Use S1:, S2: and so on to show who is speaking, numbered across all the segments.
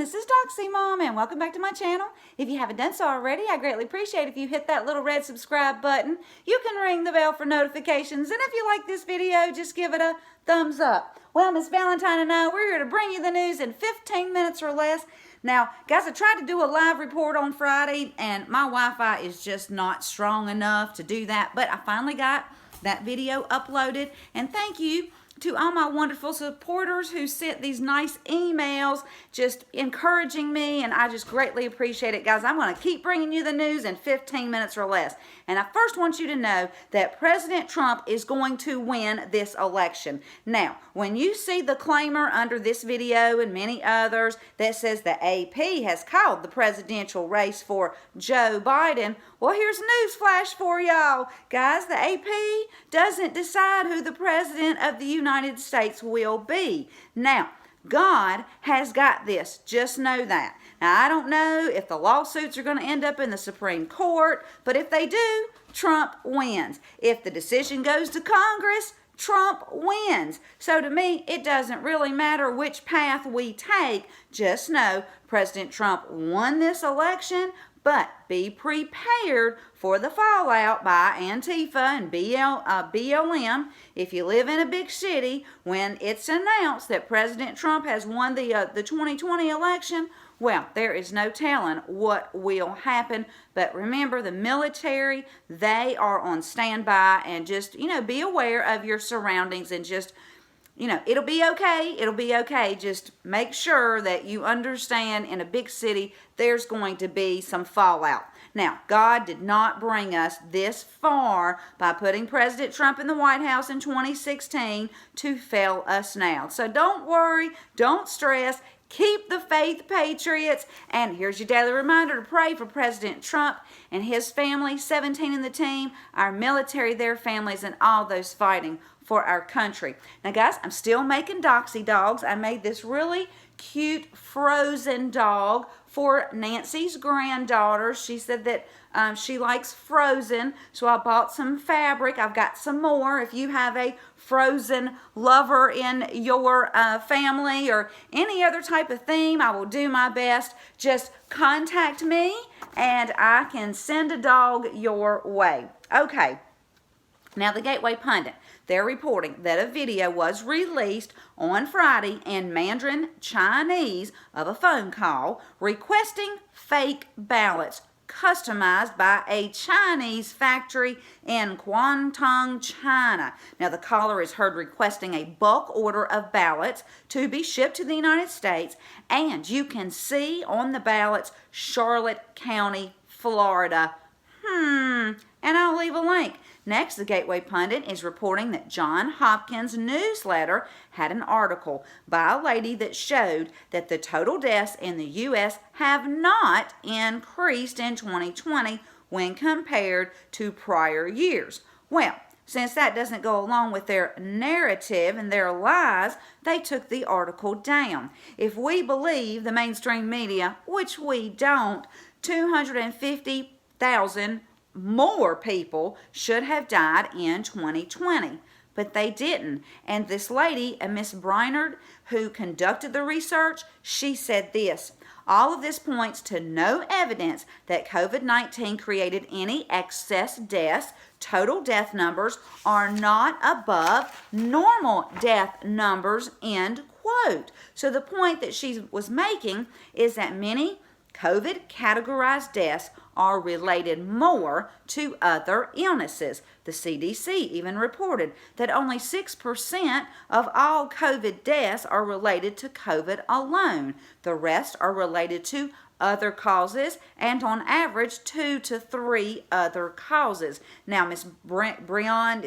S1: this is Doxy Mom, and welcome back to my channel. If you haven't done so already, I greatly appreciate if you hit that little red subscribe button. You can ring the bell for notifications, and if you like this video, just give it a thumbs up. Well, Miss Valentine and I, we're here to bring you the news in 15 minutes or less. Now, guys, I tried to do a live report on Friday, and my Wi-Fi is just not strong enough to do that, but I finally got that video uploaded, and thank you to all my wonderful supporters who sent these nice emails just encouraging me, and I just greatly appreciate it, guys. I'm going to keep bringing you the news in 15 minutes or less. And I first want you to know that President Trump is going to win this election. Now, when you see the claimer under this video and many others that says the AP has called the presidential race for Joe Biden, well, here's a news flash for y'all. Guys, the AP doesn't decide who the president of the United States will be. Now, God has got this. Just know that. Now, I don't know if the lawsuits are going to end up in the Supreme Court, but if they do, Trump wins. If the decision goes to Congress, Trump wins. So to me, it doesn't really matter which path we take. Just know President Trump won this election, but be prepared for the fallout by Antifa and BLM. If you live in a big city, when it's announced that President Trump has won the 2020 election, well, there is no telling what will happen. But remember, the military, they are on standby, and just, be aware of your surroundings and just, it'll be okay. It'll be okay. Just make sure that you understand in a big city, there's going to be some fallout. Now, God did not bring us this far by putting President Trump in the White House in 2016 to fail us now. So don't worry. Don't stress. Keep the faith, patriots. And here's your daily reminder to pray for President Trump and his family, 17 in the team, our military, their families, and all those fighting for our country. Now, guys, I'm still making Doxy dogs. I made this really cute frozen dog for Nancy's granddaughter. She said that she likes frozen, so I bought some fabric. I've got some more. If you have a frozen lover in your family or any other type of theme, I will do my best. Just contact me and I can send a dog your way. Okay. Now, the Gateway Pundit, they're reporting that a video was released on Friday in Mandarin Chinese of a phone call requesting fake ballots customized by a Chinese factory in Guangdong, China. Now, the caller is heard requesting a bulk order of ballots to be shipped to the United States, and you can see on the ballots Charlotte County, Florida. And I'll leave a link. Next, the Gateway Pundit is reporting that Johns Hopkins newsletter had an article by a lady that showed that the total deaths in the U.S. have not increased in 2020 when compared to prior years. Well, since that doesn't go along with their narrative and their lies, they took the article down. If we believe the mainstream media, which we don't, 250,000 more people should have died in 2020, but they didn't. And this lady, Miss Brainerd, who conducted the research, she said this: all of this points to no evidence that COVID-19 created any excess deaths. Total death numbers are not above normal death numbers, end quote. So the point that she was making is that many COVID categorized deaths are related more to other illnesses. The CDC even reported that only 6% of all COVID deaths are related to COVID alone. The rest are related to other causes, and on average 2 to 3 other causes. Now, Miss Breon,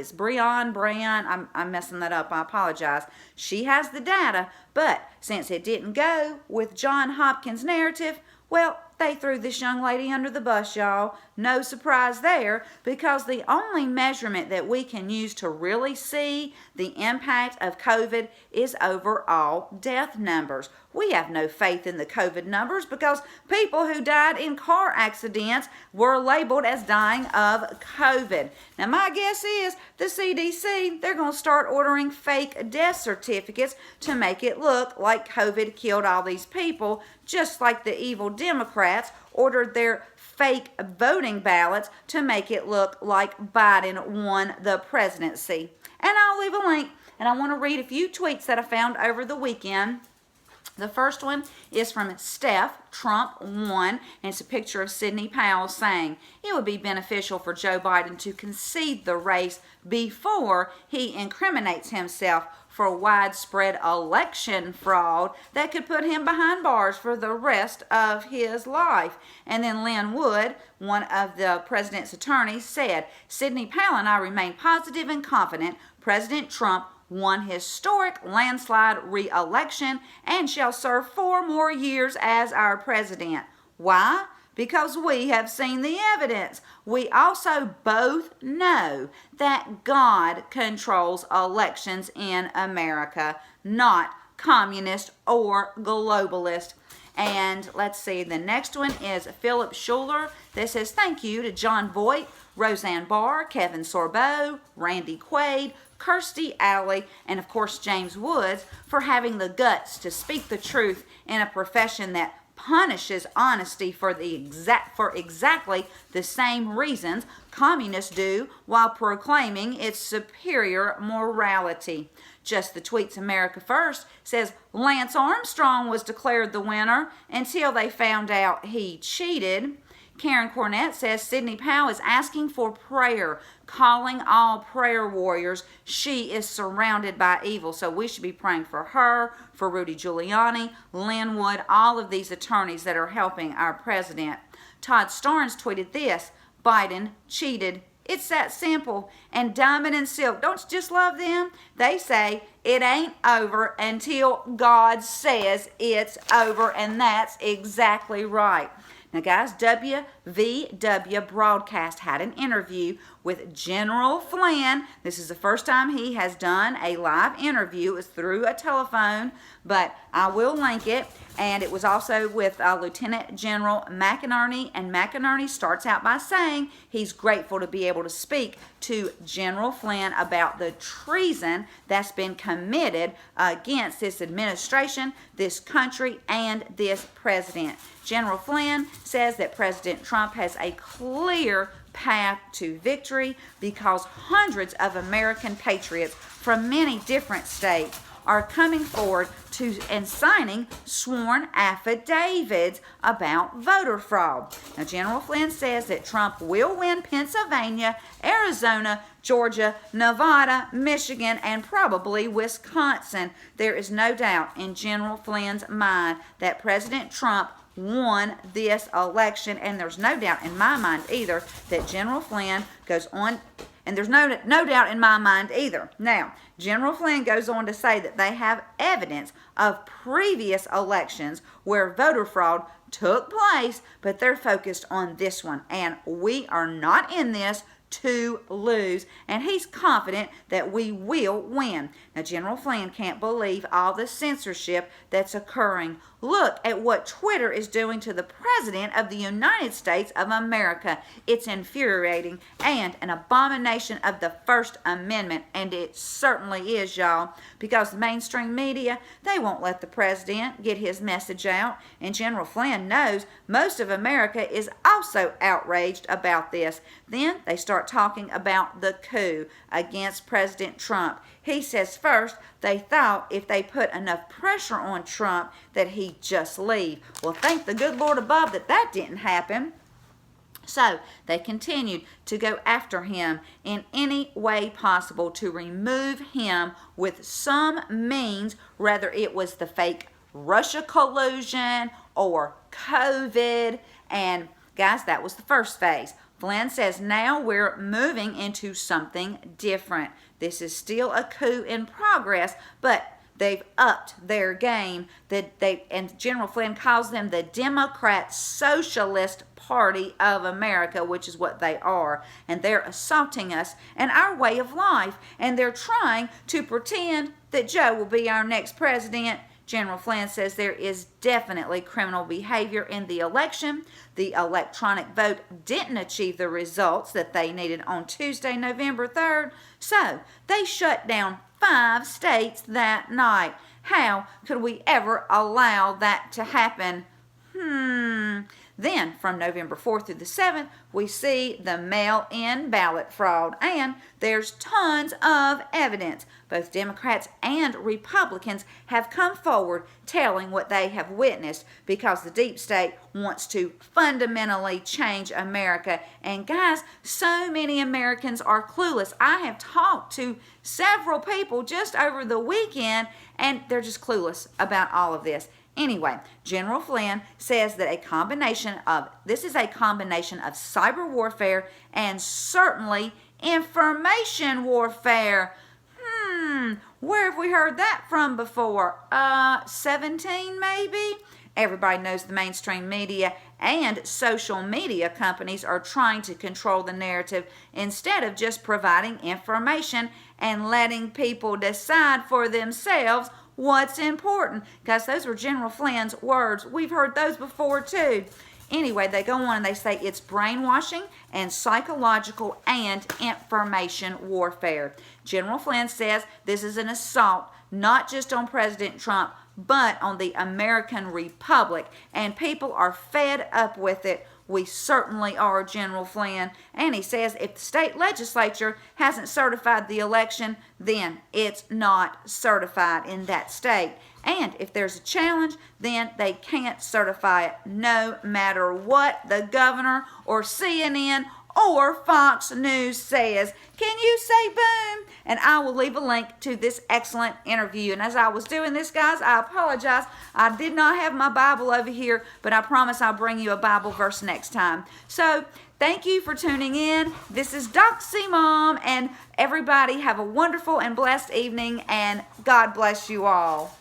S1: I'm messing that up, I apologize. She has the data, but since it didn't go with Johns Hopkins' narrative, well, they threw this young lady under the bus, y'all. No surprise there, because the only measurement that we can use to really see the impact of COVID is overall death numbers. We have no faith in the COVID numbers because people who died in car accidents were labeled as dying of COVID. Now, my guess is the CDC, they're going to start ordering fake death certificates to make it look like COVID killed all these people, just like the evil Democrats ordered their fake voting ballots to make it look like Biden won the presidency. And I'll leave a link, and I want to read a few tweets that I found over the weekend. The first one is from Steph, Trump won, and it's a picture of Sidney Powell saying it would be beneficial for Joe Biden to concede the race before he incriminates himself for widespread election fraud that could put him behind bars for the rest of his life. And then Lynn Wood, one of the president's attorneys, said, Sidney Powell and I remain positive and confident President Trump won historic landslide re-election and shall serve 4 more years as our president. Why? Because we have seen the evidence. We also both know that God controls elections in America, not communist or globalist. And let's see, the next one is Philip Schuler that says, thank you to John Voight, Roseanne Barr, Kevin Sorbo, Randy Quaid, Kirstie Alley, and of course James Woods for having the guts to speak the truth in a profession that punishes honesty for exactly the same reasons communists do while proclaiming its superior morality. Just the Tweets America First says Lance Armstrong was declared the winner until they found out he cheated. Karen Cornett says Sidney Powell is asking for prayer, calling all prayer warriors. She is surrounded by evil, so we should be praying for her, for Rudy Giuliani, Lynn Wood, all of these attorneys that are helping our president. Todd Starnes tweeted this, Biden cheated. It's that simple. And Diamond and Silk, don't you just love them? They say it ain't over until God says it's over, and that's exactly right. Now, guys, WVW Broadcast had an interview with General Flynn. This is the first time he has done a live interview. It was through a telephone, but I will link it. And it was also with Lieutenant General McInerney. And McInerney starts out by saying he's grateful to be able to speak to General Flynn about the treason that's been committed against this administration, this country, and this president. General Flynn says that President Trump has a clear path to victory because hundreds of American patriots from many different states are coming forward to and signing sworn affidavits about voter fraud. Now, General Flynn says that Trump will win Pennsylvania, Arizona, Georgia, Nevada, Michigan, and probably Wisconsin. There is no doubt in General Flynn's mind that President Trump won this election, and there's no doubt in my mind either that General Flynn goes on, and there's no doubt in my mind either. Now, General Flynn goes on to say that they have evidence of previous elections where voter fraud took place, but they're focused on this one, and we are not in this to lose, and he's confident that we will win. Now, General Flynn can't believe all the censorship that's occurring. Look at what Twitter is doing to the President of the United States of America. It's infuriating and an abomination of the First Amendment, and it certainly is, y'all, because the mainstream media, they won't let the President get his message out, and General Flynn knows most of America is also outraged about this. Then they start talking about the coup against President Trump. He says first they thought if they put enough pressure on Trump that he'd just leave. Well, thank the good Lord above that didn't happen. So they continued to go after him in any way possible to remove him with some means, whether it was the fake Russia collusion or COVID. And guys, that was the first phase. Flynn says now we're moving into something different. This is still a coup in progress, but they've upped their game. And General Flynn calls them the Democrat Socialist Party of America, which is what they are. And they're assaulting us and our way of life. And they're trying to pretend that Joe will be our next president. General Flynn says there is definitely criminal behavior in the election. The electronic vote didn't achieve the results that they needed on Tuesday, November 3rd, so they shut down 5 states that night. How could we ever allow that to happen? Then, from November 4th through the 7th, we see the mail-in ballot fraud, and there's tons of evidence. Both Democrats and Republicans have come forward telling what they have witnessed because the deep state wants to fundamentally change America. And guys, so many Americans are clueless. I have talked to several people just over the weekend, and they're just clueless about all of this. Anyway, General Flynn says that this is a combination of cyber warfare and certainly information warfare. Where have we heard that from before? 17 maybe? Everybody knows the mainstream media and social media companies are trying to control the narrative instead of just providing information and letting people decide for themselves what's important. Guys, those were General Flynn's words. We've heard those before too. Anyway, they go on and they say it's brainwashing and psychological and information warfare. General Flynn says this is an assault not just on President Trump, but on the American Republic. And people are fed up with it. We certainly are, General Flynn. And he says if the state legislature hasn't certified the election, then it's not certified in that state. And if there's a challenge, then they can't certify it no matter what the governor or CNN or Fox News says. Can you say boom? And I will leave a link to this excellent interview. And as I was doing this, guys, I apologize. I did not have my Bible over here, but I promise I'll bring you a Bible verse next time. So thank you for tuning in. This is Doxy Mom, and everybody have a wonderful and blessed evening, and God bless you all.